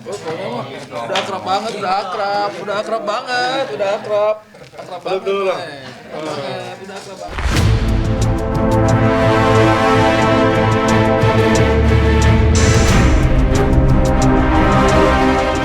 Oh, pokoknya mah udah akrab banget, udah akrab banget, akrab banget. Dulu lah. Udah akrab banget.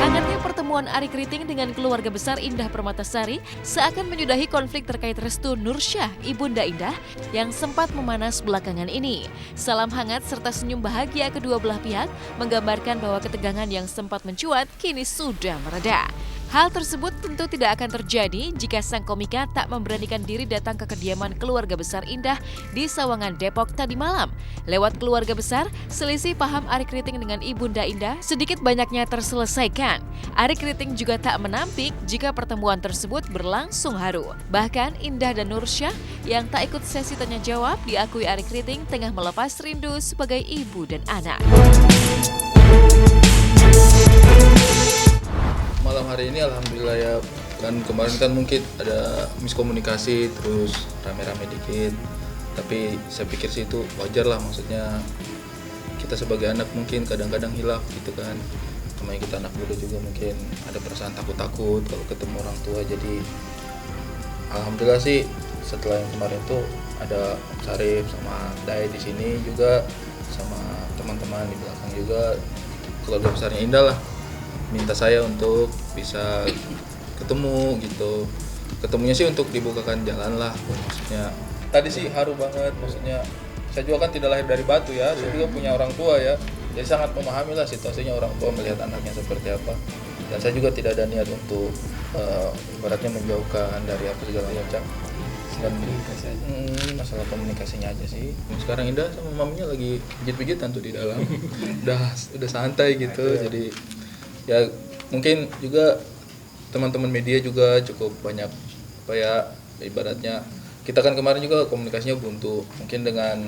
Hangatnya pertemuan Arie Kriting dengan keluarga besar Indah Permatasari seakan menyudahi konflik terkait restu Nursyah, ibunda Indah, yang sempat memanas belakangan ini. Salam hangat serta senyum bahagia kedua belah pihak menggambarkan bahwa ketegangan yang sempat mencuat kini sudah mereda. Hal tersebut tentu tidak akan terjadi jika sang komika tak memberanikan diri datang ke kediaman keluarga besar Indah di Sawangan, Depok tadi malam. Lewat keluarga besar, selisih paham Arie Kriting dengan ibunda Indah sedikit banyaknya terselesaikan. Arie Kriting juga tak menampik jika pertemuan tersebut berlangsung haru. Bahkan Indah dan Nursyah yang tak ikut sesi tanya jawab diakui Arie Kriting tengah melepas rindu sebagai ibu dan anak. Malam hari ini alhamdulillah ya, kan kemarin kan mungkin ada miskomunikasi terus rame-rame dikit, tapi saya pikir sih itu wajar lah, maksudnya kita sebagai anak mungkin kadang-kadang hilaf gitu kan, namanya kita anak muda juga mungkin ada perasaan takut-takut kalau ketemu orang tua. Jadi alhamdulillah sih setelah yang kemarin tuh ada Om Sarif sama Dai di sini juga, sama teman-teman di belakang juga, keluarga besarnya Indah lah, minta saya untuk bisa ketemu gitu. Ketemunya sih untuk dibukakan jalan lah, maksudnya tadi sih haru banget, maksudnya saya juga kan tidak lahir dari batu ya, saya juga punya orang tua ya, jadi sangat memahami lah situasinya orang tua melihat anaknya seperti apa. Dan saya juga tidak ada niat untuk ibaratnya menjauhkan dari apa segala macam. Dan masalah komunikasinya aja sih. Sekarang Indah sama maminya lagi pijit-pijitan tuh di dalam. udah santai gitu. Jadi ya mungkin juga teman-teman media juga cukup banyak apa ya, ibaratnya kita kan kemarin juga komunikasinya buntu, mungkin dengan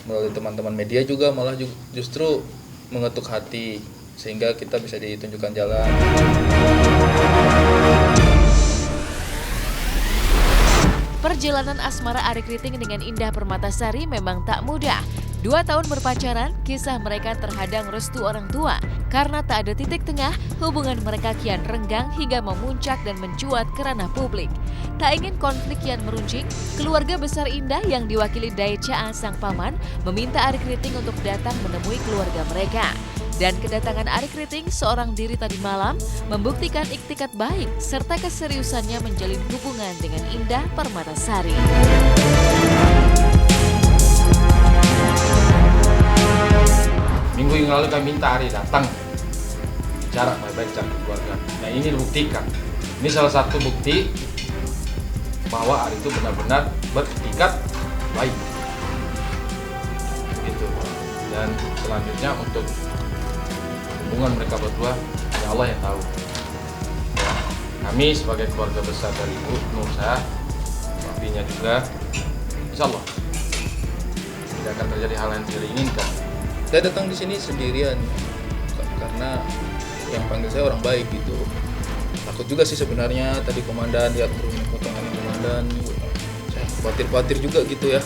melalui teman-teman media juga malah justru mengetuk hati sehingga kita bisa ditunjukkan jalan. Perjalanan asmara Arie Kriting dengan Indah Permatasari memang tak mudah. 2 tahun berpacaran, kisah mereka terhadang restu orang tua. Karena tak ada titik tengah, hubungan mereka kian renggang hingga memuncak dan mencuat ke ranah publik. Tak ingin konflik kian meruncing, keluarga besar Indah yang diwakili Dai Caa sang paman meminta Arie Kriting untuk datang menemui keluarga mereka. Dan kedatangan Arie Kriting seorang diri tadi malam membuktikan iktikat baik serta keseriusannya menjalin hubungan dengan Indah Permatasari. Minggu yang lalu kami minta Arie datang bicara baik-baik sama keluarga. Nah ini dibuktikan. Ini salah satu bukti bahwa Arie itu benar-benar beretikat baik. Gitu. Dan selanjutnya untuk hubungan mereka berdua, ya Allah yang tahu. Ya, kami sebagai keluarga besar dari Ibu Nursyah, papinya juga, insya Allah tidak akan terjadi hal yang tidak diinginkan. Saya datang di sini sendirian karena yang panggil saya orang baik gitu. Takut juga sih sebenarnya tadi komandan lihat potongan komandan, saya khawatir juga gitu ya.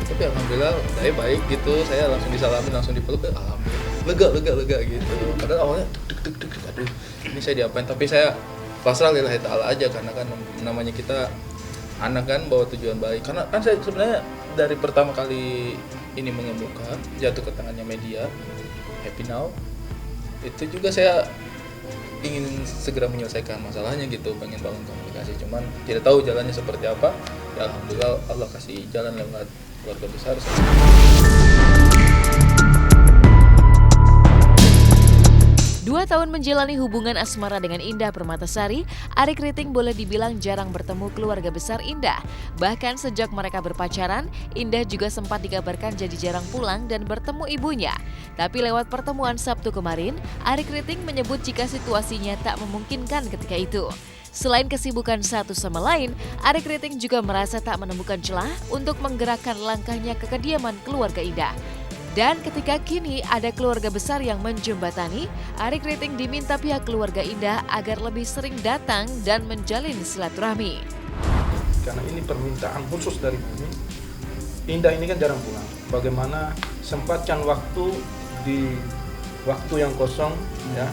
Tapi alhamdulillah saya baik gitu, saya langsung disalamin, langsung dipeluk, alhamdulillah lega gitu. Padahal awalnya deg, aduh ini saya diapain, tapi saya pasrah lillahi ta'ala aja karena kan namanya kita anak kan bawa tujuan baik. Karena kan saya sebenarnya dari pertama kali ini mengemuka jatuh ke tangannya media Happy Now, itu juga saya ingin segera menyelesaikan masalahnya gitu, pengen bangun komunikasi, cuman tidak tahu jalannya seperti apa. Ya alhamdulillah Allah kasih jalan lewat keluarga besar. 2 tahun menjalani hubungan asmara dengan Indah Permatasari, Arie Kriting boleh dibilang jarang bertemu keluarga besar Indah. Bahkan sejak mereka berpacaran, Indah juga sempat dikabarkan jadi jarang pulang dan bertemu ibunya. Tapi lewat pertemuan Sabtu kemarin, Arie Kriting menyebut jika situasinya tak memungkinkan ketika itu. Selain kesibukan satu sama lain, Arie Kriting juga merasa tak menemukan celah untuk menggerakkan langkahnya ke kediaman keluarga Indah. Dan ketika kini ada keluarga besar yang menjembatani, Arie Kriting diminta pihak keluarga Indah agar lebih sering datang dan menjalin silaturahmi. Karena ini permintaan khusus dari kami, Indah ini kan jarang pulang. Bagaimana sempatkan waktu di waktu yang kosong ya,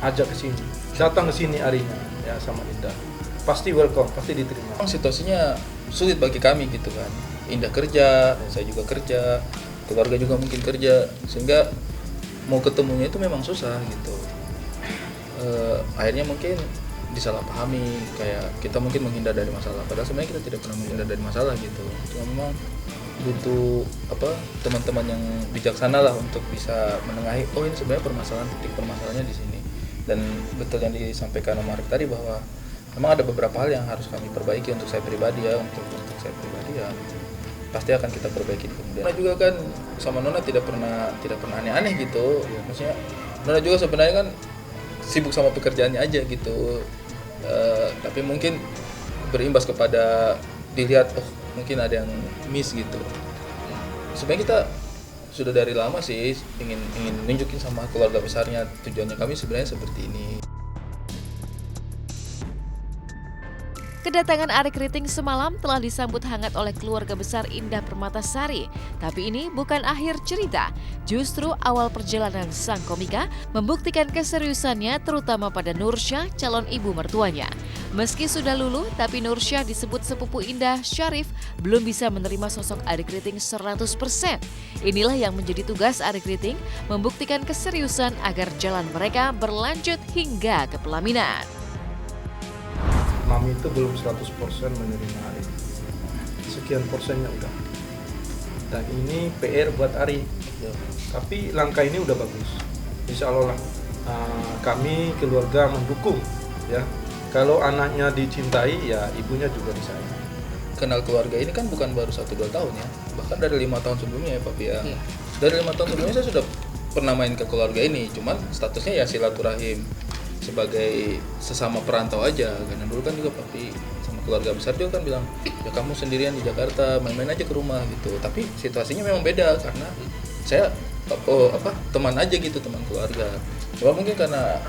ajak ke sini, datang ke sini Arinya ya sama Indah. Pasti welcome, pasti diterima. Memang situasinya sulit bagi kami gitu kan. Indah kerja, saya juga kerja, keluarga juga mungkin kerja, sehingga mau ketemunya itu memang susah gitu. Akhirnya mungkin disalahpahami, kayak kita mungkin menghindar dari masalah, padahal sebenarnya kita tidak pernah menghindar dari masalah gitu. Cuma memang butuh teman-teman yang bijaksana lah untuk bisa menengahi, oh ini sebenarnya titik permasalahannya di sini. Dan betul yang disampaikan Om Arif tadi bahwa memang ada beberapa hal yang harus kami perbaiki untuk saya pribadi ya, untuk saya pribadi ya pasti akan kita perbaiki di kemudian. Nona juga kan sama Nona tidak pernah aneh-aneh gitu. Maksudnya Nona juga sebenarnya kan sibuk sama pekerjaannya aja gitu. Tapi mungkin berimbas kepada dilihat mungkin ada yang miss gitu. Sebenarnya kita sudah dari lama sih ingin nunjukin sama keluarga besarnya, tujuannya kami sebenarnya seperti ini. Kedatangan Arik Riting semalam telah disambut hangat oleh keluarga besar Indah Permatasari. Tapi ini bukan akhir cerita. Justru awal perjalanan sang komika membuktikan keseriusannya terutama pada Nursyah, calon ibu mertuanya. Meski sudah luluh, tapi Nursyah disebut sepupu Indah Syarif belum bisa menerima sosok Arik Riting 100%. Inilah yang menjadi tugas Arik Riting, membuktikan keseriusan agar jalan mereka berlanjut hingga ke pelaminan. Mami itu belum 100% menerima Ari. Sekian persennya udah. Dan ini PR buat Ari. Tapi langkah ini udah bagus. Insya Allah lah, kami keluarga mendukung ya. Kalau anaknya dicintai ya ibunya juga disayang. Kenal keluarga ini kan bukan baru 1-2 tahun ya, bahkan dari 5 tahun sebelumnya ya Papi ya. Dari 5 tahun sebelumnya saya sudah pernah main ke keluarga ini, cuman statusnya ya silaturahim sebagai sesama perantau aja. Karena dulu kan juga Papi sama keluarga besar juga kan bilang, ya kamu sendirian di Jakarta, main-main aja ke rumah gitu. Tapi situasinya memang beda karena saya teman aja gitu, teman keluarga. Cuma mungkin karena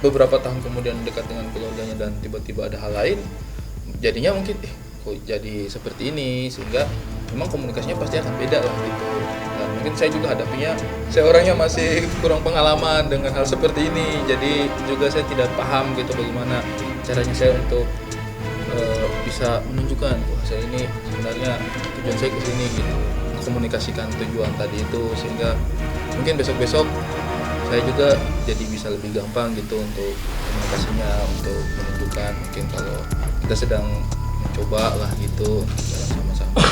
beberapa tahun kemudian dekat dengan keluarganya dan tiba-tiba ada hal lain, jadinya mungkin kok jadi seperti ini, sehingga memang komunikasinya pasti akan beda lah gitu. Dan mungkin saya juga hadapinya, saya orangnya masih kurang pengalaman dengan hal seperti ini, jadi juga saya tidak paham gitu bagaimana caranya saya untuk bisa menunjukkan wah saya ini sebenarnya tujuan saya ke sini gitu, komunikasikan tujuan tadi itu, sehingga mungkin besok-besok saya juga jadi bisa lebih gampang gitu untuk komunikasinya, untuk menunjukkan mungkin kalau kita sedang mencoba lah gitu jalan sama-sama.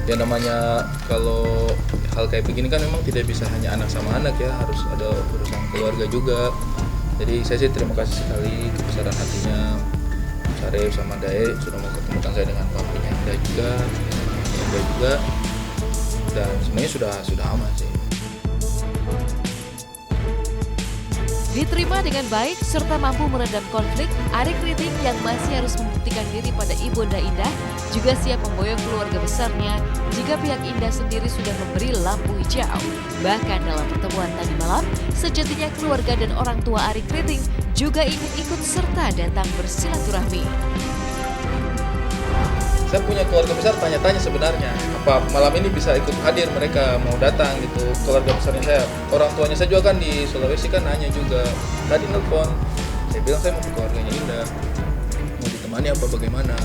Ya namanya kalau hal kayak begini kan memang tidak bisa hanya anak sama anak ya, harus ada urusan keluarga juga. Jadi saya sih terima kasih sekali kebesaran hatinya Syarif sama Dae sudah mau ketemukan saya dengan papinya Indah juga, Indah juga, dan sebenarnya sudah aman sih. Diterima dengan baik serta mampu meredam konflik, Arik Riting yang masih harus membuktikan diri pada Ibunda Indah juga siap memboyong keluarga besarnya jika pihak Indah sendiri sudah memberi lampu hijau. Bahkan dalam pertemuan tadi malam, sejatinya keluarga dan orang tua Arik Riting juga ingin ikut serta datang bersilaturahmi. Saya punya keluarga besar tanya-tanya sebenarnya apa malam ini bisa ikut hadir, mereka mau datang gitu, keluarga besarnya saya. Orang tuanya saya juga kan di Sulawesi kan nanya juga, tadi nelpon, saya bilang saya mau ke keluarganya Indah, mau ditemani apa bagaimana.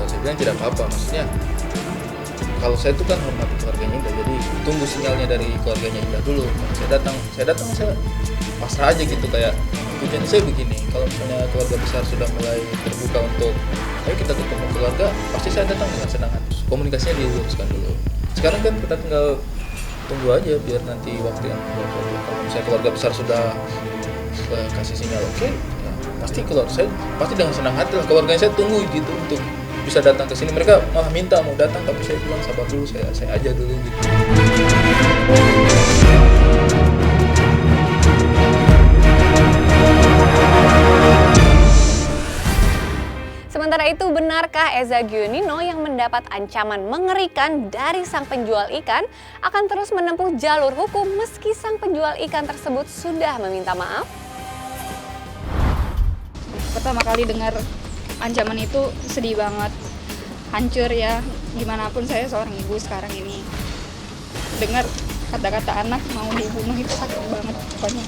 Saya bilang tidak apa-apa, maksudnya kalau saya tuh kan hormati keluarganya Indah, jadi tunggu sinyalnya dari keluarganya Indah dulu. Saya datang saya pasrah aja gitu, kayak tujuan saya begini, kalau misalnya keluarga besar sudah mulai terbuka untuk ayo kita ketemu keluarga, pasti saya datang dengan senang hati. Komunikasinya diluruskan dulu. Sekarang kan kita tinggal tunggu aja biar nanti waktu yang kalau misalnya keluarga besar sudah kasih sinyal oke, ya pasti keluarga saya pasti dengan senang hati lah, keluarganya saya tunggu gitu untuk bisa datang ke sini. Mereka malah minta mau datang, tapi saya bilang sabar dulu, saya aja dulu gitu. Sementara itu, benarkah Eza Gionino yang mendapat ancaman mengerikan dari sang penjual ikan akan terus menempuh jalur hukum meski sang penjual ikan tersebut sudah meminta maaf? Pertama kali dengar ancaman itu sedih banget, hancur ya. Gimana pun saya seorang ibu sekarang ini. Dengar kata-kata anak mau dibunuh itu sakit banget pokoknya.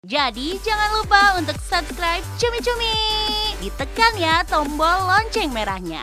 Jadi jangan lupa untuk subscribe Cumi Cumi. Ditekan ya tombol lonceng merahnya.